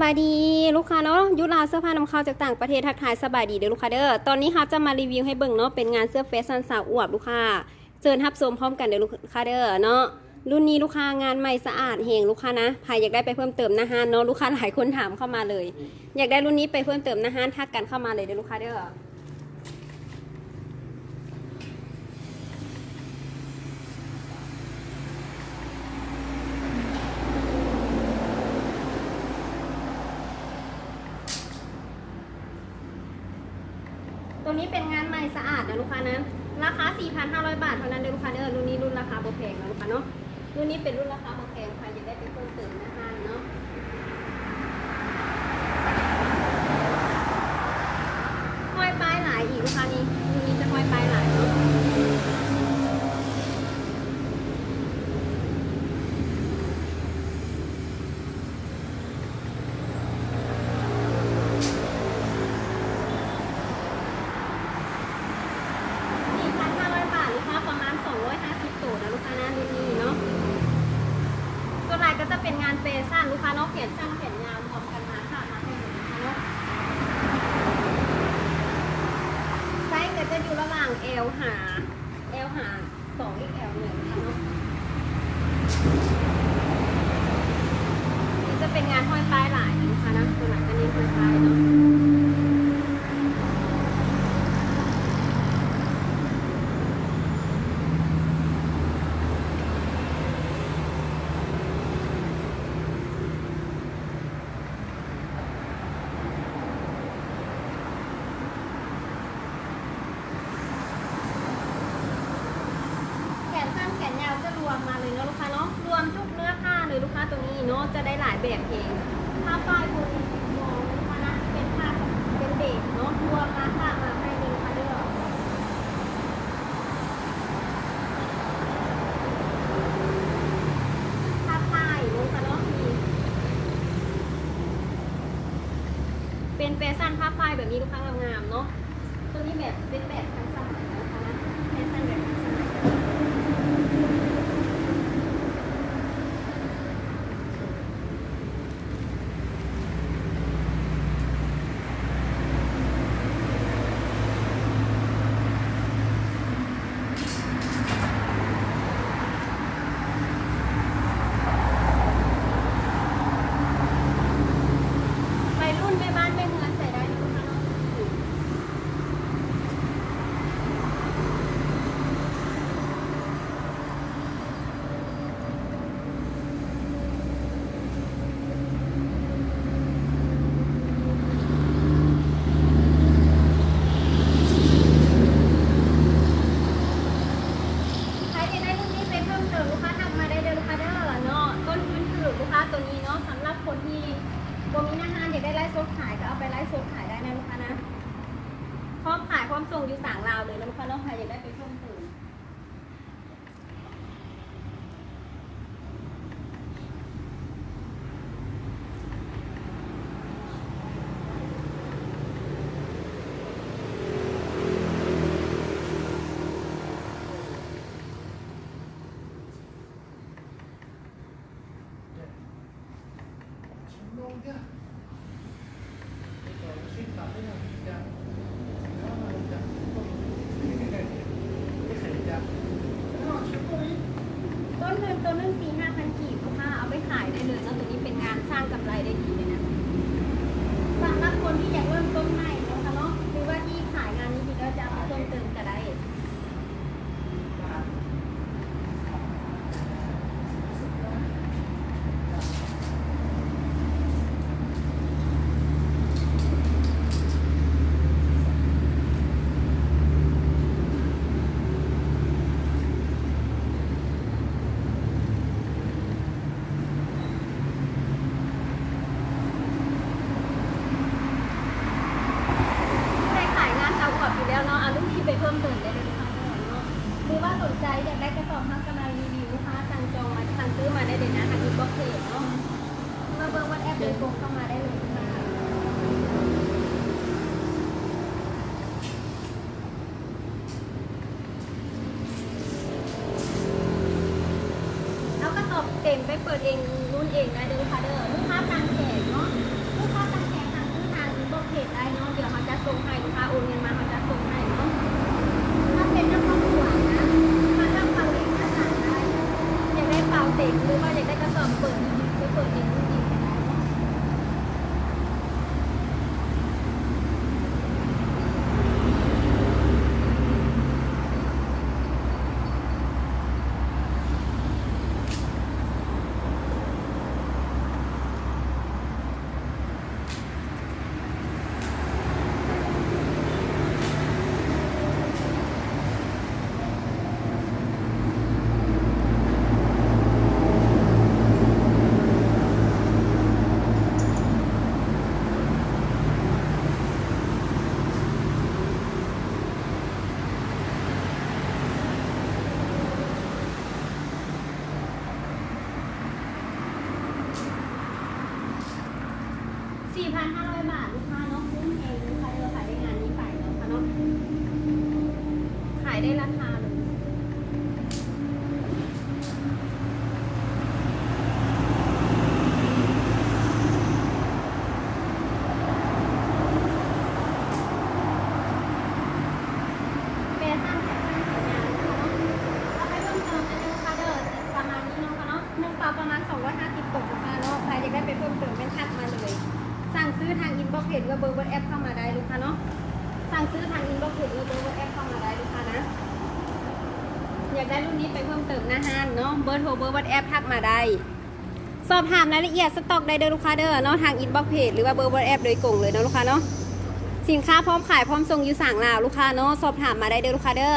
บายดีลูกค้าเนาะยุราเสื้อผ้านำเข้าจากต่างประเทศทักทายสบายดีเด้อลูกค้าเด้อตอนนี้ครับจะมารีวิวให้เบิ่งเนาะเป็นงานเสื้อแฟชั่นสาวอวบลูกค้าเชิญทับชมพร้อมกันเด้อลูกค้าเด้อเนาะรุ่นนี้ลูกค้างานใหม่สะอาดเฮงลูกค้านะใครอยากได้ไปเพิ่มเติมนะฮะเนาะลูกค้าหลายคนถามเข้ามาเลยอยากได้รุ่นนี้ไปเพิ่มเติมนะฮะทักกันเข้ามาเลยเด้อลูกค้าเด้อตัวนี้เป็นงานใหม่สะอาดนะลูกค้านะราคา 4,500 บาทเท่านั้นเลยลูกค้าเด้อรุ่นนี้รุ่นราคาบ่แพงนะลูกค้าเนาะรุ่นนี้เป็นรุ่นราคาบ่แพงใครอยากได้ไปเพิ่มเติมนะฮะเนาะห้อยป้ายหลายอีกลูกค้านี้รุ่นนี้จะห้อยป้ายหลายเนาะก็จะเป็นงานเฟชั่นลูกค้าเนาะเขียนสั้นเขียนยาวพร้อมกันมาค่ะมาให้ดูนะคะเนาะไซส์ก็จะอยู่ระหว่าง L หา 2 XL 1นะคะเนาะนี่จะเป็นงานห้อยป้ายหลายนะลูกค้านะตัวหลังจะเน้นห้อยป้ายเนาะแขนยาวจะรวมมาเลยเนาะลูกค้าเนาะรวมทุกเนื้อผ้าเลยลูกค้าตรงนี้เนาะจะได้หลายแบบเองผ้าฝ้ายบนมองลูกค้านะเป็นผ้าเป็นเด็กเนาะรวมมาค่ะมาให้เลยลูกค้าเด้อผ้าฝ้ายลูกค้าเนาะมีเป็นแฟชั่นผ้าฝ้ายแบบนี้ลูกค้างามๆเนาะตัวนี้แบบเป็นแบบทันสมัยนะคะนะแฟชั่นแบบทันสมัยตัวนี้เนาะสำหรับคนที่บ่มีหน้าห้างอยากได้ไลฟ์สดขายก็เอาไปไลฟ์สดขายได้นะลูกค้านะพร้อมขายพร้อมส่งอยู่ต่างลาวเลยนะลูกค้าเนาะใครอยากได้ไปเพิ่มเติมต้นนึง4-5,000 กีบลูกค้าเอาไปขายได้เลยนะตัวนี้เป็นงานสร้างกำไรได้ดีเลยนะสำหรับคนที่อยากเริ่มต้นใหม่นะคะเนาะหรือว่าที่ขายงานนี้พี่ก็จะเอาไปเพิ่มเติมก็ได้ไปเพิ่มเติมได้เลยค่ะเนาะหรือว่าสนใจอยากได้กระสอบทั้งกำลังรีวิวลูกค้าสั่งจองมาสั่งซื้อมาได้เลยนะทางอินบ็อกซ์เพจเนาะมาเบอร์วันแอปเดินตรงเข้ามาได้เลยค่ะเอากระสอบเต็มไปเปิดเองรุ่นเองได้เลยค่ะเด้อลูกค้าตามแขกเนาะ ส่งให้ลูกค้าโอนเงินมาเขาจะส่งให้เนาะถ้าเป็นน้ำข้าวหวานนะถ้าน้ำเปล่าเองก็สั่งได้อยากได้เปล่าเต็มหรือว่าอยากได้กระสอบเปิดหรือเปิดเองจริงๆได้ 4,500 บาทลูกค้าเนาะคุ้มเองลูกค้าเราขายได้งานนี้ไปเนาะค่ะเนาะขายได้ราคาเลยแฟชั่นแฟชั่นสวยงามนะคะเนาะเอาไปเพิ่มเติมในลูกค้าเด้อประมาณนี้เนาะค่ะเนาะหนึ่งเปล่าประมาณ250ตกลูกค้าเนาะใครอยากได้ไปเพิ่มเติมเป็นทักมาเลยสั่งซื้อทางอินบ็อกซ์เพจหรือเบอร์แอปเข้ามาได้ลูกค้าเนาะสั่งซื้อทางอินบ็อกซ์เพจหรือเบอร์แอปเข้ามาได้ลูกค้านะอยากได้รุ่นนี้ไปเพิ่มเติมหน้าห้างเนาะเบอร์โทรเบอร์แอปทักมาได้สอบถามรายละเอียดสต็อกได้เด้อลูกค้าเด้อเนาะทางอินบ็อกซ์เพจหรือว่าเบอร์แอปโดยกงเลยเนาะลูกค้าเนาะสินค้าพร้อมขายพร้อมส่งอยู่สั่งลาวลูกค้าเนาะสอบถามมาได้เด้อลูกค้าเด้อ